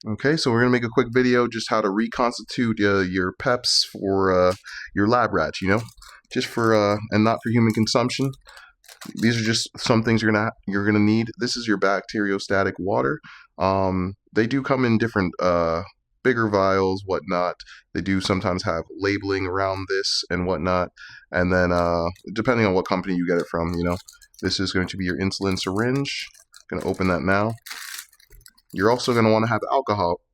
Okay, so we're gonna make a quick video just how to reconstitute your peps for your lab rats. Just for and not for human consumption. These are just some things you're gonna need. This is your bacteriostatic water. They do come in different bigger vials, whatnot. They do sometimes have labeling around this and whatnot. And then depending on what company you get it from, this is going to be your insulin syringe. Gonna open that now. You're also going to want to have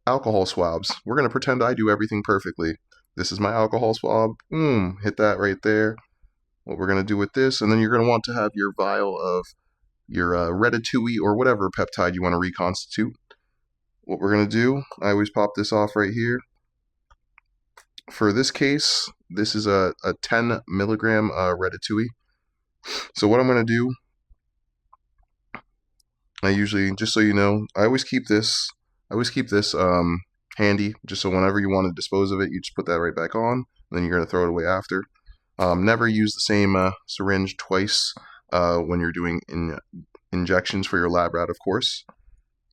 alcohol swabs. We're going to pretend I do everything perfectly. This is my alcohol swab. Boom, hit that right there. What we're going to do with this, and then you're going to want to have your vial of your Retatrutide or whatever peptide you want to reconstitute. What we're going to do, I always pop this off right here. For this case, this is a 10 milligram Retatrutide. So what I'm going to do, I usually, just so you know, I always keep this handy, just so whenever you want to dispose of it, you just put that right back on, and then you're going to throw it away after. Never use the same syringe twice when you're doing injections for your lab rat, of course.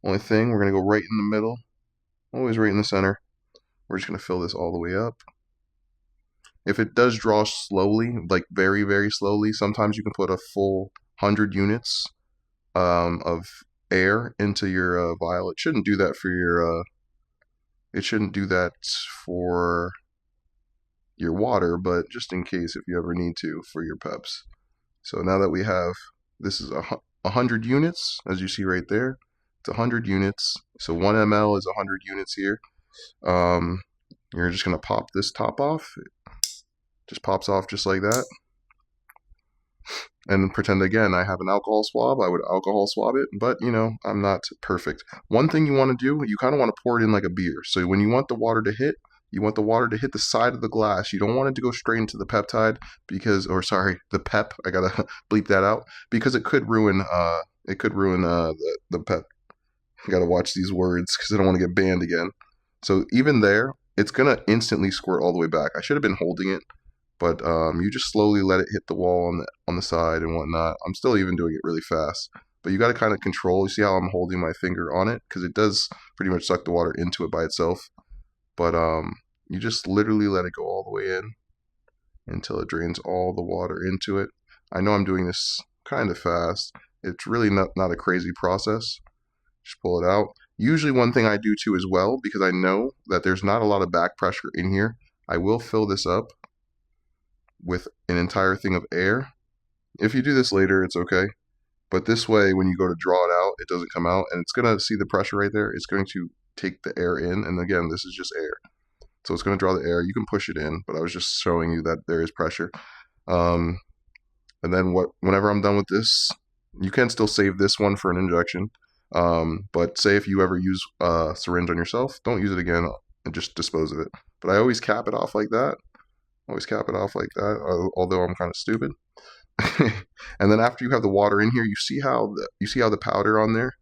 Only thing, we're going to go right in the middle, always right in the center. We're just going to fill this all the way up. If it does draw slowly, like very, very slowly, sometimes you can put a full 100 units of air into your vial. It shouldn't do that for your water, but just in case, if you ever need to, for your peps. So now that we have, this is 100 units, as you see right there. It's 100 units. So 1 ml is 100 units here. You're just gonna pop this top off. It just pops off just like that. And pretend again I have an alcohol swab. I would alcohol swab it, but I'm not perfect. One thing you want to do, you kind of want to pour it in like a beer. So when you want the water to hit, you want the water to hit the side of the glass. You don't want it to go straight into the peptide the pep. I gotta bleep that out because it could ruin the pep. I gotta watch these words because I don't want to get banned again. So even there, it's gonna instantly squirt all the way back. I should have been holding it, but you just slowly let it hit the wall on the side and whatnot. I'm still even doing it really fast, but you got to kind of control. You see how I'm holding my finger on it because it does pretty much suck the water into it by itself. But you just literally let it go all the way in until it drains all the water into it. I know I'm doing this kind of fast. It's really not a crazy process. Just pull it out. Usually one thing I do too as well, because I know that there's not a lot of back pressure in here, I will fill this up with an entire thing of air. If you do this later, it's okay. But this way, when you go to draw it out, it doesn't come out. And it's going to see the pressure right there. It's going to take the air in. And again, this is just air. So it's going to draw the air. You can push it in, but I was just showing you that there is pressure. And then whenever I'm done with this, you can still save this one for an injection. But say if you ever use a syringe on yourself, don't use it again and just dispose of it. But I always cap it off like that. Although I'm kind of stupid. And then after you have the water in here, you see how the powder on there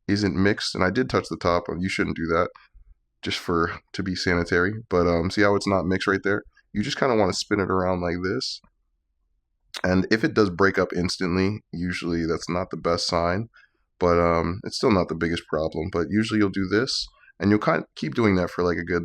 isn't mixed. And I did touch the top. You shouldn't do that, just to be sanitary. But see how it's not mixed right there? You just kind of want to spin it around like this. And if it does break up instantly, usually that's not the best sign. But it's still not the biggest problem. But usually you'll do this, and you'll kind of keep doing that for like a good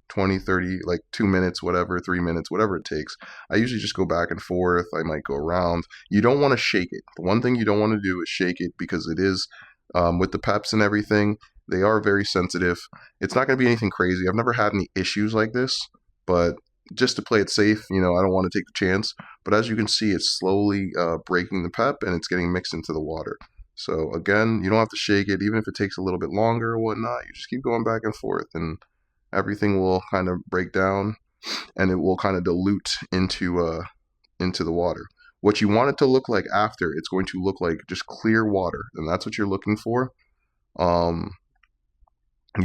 20, 30, like 2 minutes, whatever, 3 minutes, whatever it takes. I usually just go back and forth. I might go around. You don't want to shake it. The one thing you don't want to do is shake it because it is, with the peps and everything, they are very sensitive. It's not going to be anything crazy. I've never had any issues like this, but just to play it safe, I don't want to take the chance. But as you can see, it's slowly breaking the pep and it's getting mixed into the water. So again, you don't have to shake it, even if it takes a little bit longer or whatnot. You just keep going back and forth, and everything will kind of break down, and it will kind of dilute into the water. What you want it to look like after, it's going to look like just clear water, and that's what you're looking for. You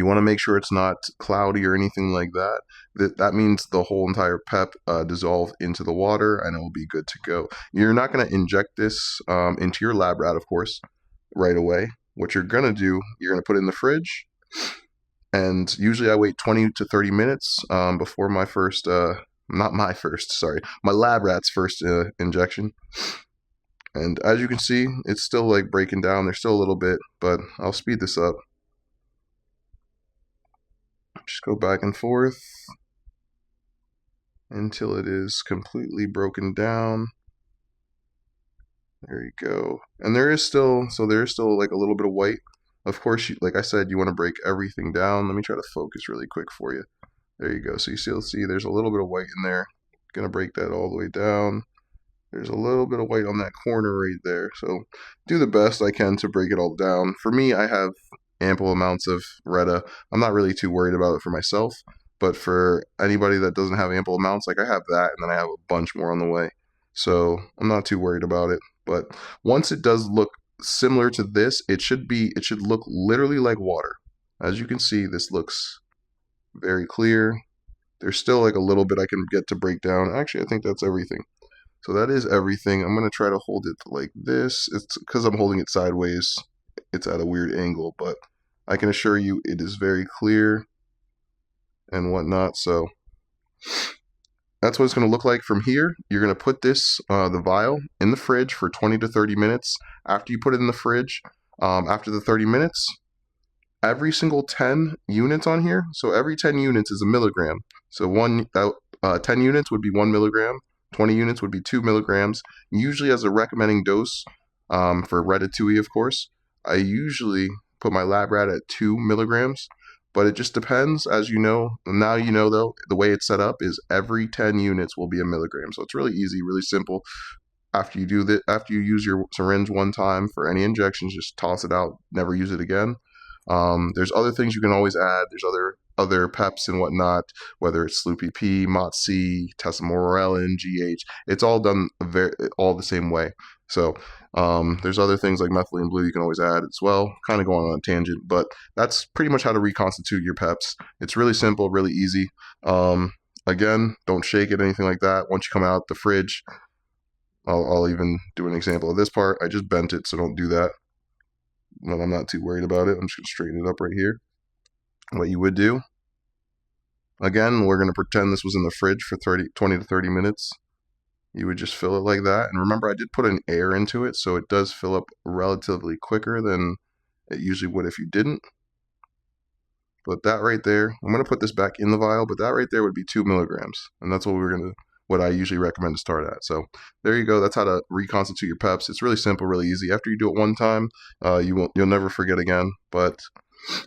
want to make sure it's not cloudy or anything like that. That means the whole entire pep dissolve into the water, and it will be good to go. You're not going to inject this into your lab rat, of course, right away. What you're going to do, you're going to put it in the fridge. And usually I wait 20 to 30 minutes before my lab rat's first injection. And as you can see, it's still like breaking down. There's still a little bit, but I'll speed this up. go back and forth until it is completely broken down. There you go. And there is still, like a little bit of white. Of course, like I said, you want to break everything down. Let me try to focus really quick for you. There you go. So you still see there's a little bit of white in there. Gonna break that all the way down. There's a little bit of white on that corner right there. So do the best I can to break it all down. For me, I have ample amounts of Reta. I'm not really too worried about it for myself, but for anybody that doesn't have ample amounts, like I have that, and then I have a bunch more on the way. So I'm not too worried about it. But once it does look similar to this, it should look literally like water. As you can see, this looks very clear. There's still like a little bit I can get to break down. Actually, I think that's everything. So that is everything. I'm going to try to hold it like this. It's because I'm holding it sideways. It's at a weird angle, but I can assure you it is very clear and whatnot. So that's what it's going to look like from here. You're going to put this, the vial, in the fridge for 20 to 30 minutes. After you put it in the fridge, after the 30 minutes, every single 10 units on here, so every 10 units is a milligram. So 10 units would be 1 milligram, 20 units would be 2 milligrams. Usually as a recommending dose for Retatrutide, of course, I usually put my lab rat at 2 milligrams. But it just depends, as you know. Now you know, though, the way it's set up is every 10 units will be a milligram. So it's really easy, really simple. After you do that, after you use your syringe one time for any injections, just toss it out, never use it again. There's other things you can always add. There's other peps and whatnot, whether it's SLU-PP, MOTS-C, tesamorelin, GH. It's all done all the same way. So there's other things like methylene blue you can always add as well. Kind of going on a tangent, but that's pretty much how to reconstitute your peps. It's really simple, really easy. Again, don't shake it, anything like that. Once you come out the fridge, I'll even do an example of this part. I just bent it, so don't do that. Well, I'm not too worried about it. I'm just going to straighten it up right here. What you would do, again, we're going to pretend this was in the fridge for 20 to 30 minutes. You would just fill it like that. And remember, I did put an air into it, so it does fill up relatively quicker than it usually would if you didn't. But that right there, I'm going to put this back in the vial, but that right there would be 2 milligrams. And that's what I usually recommend to start at. So there you go. That's how to reconstitute your peps. It's really simple, really easy. After you do it one time, you'll never forget again. But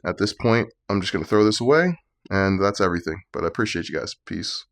at this point, I'm just going to throw this away, and that's everything. But I appreciate you guys. Peace.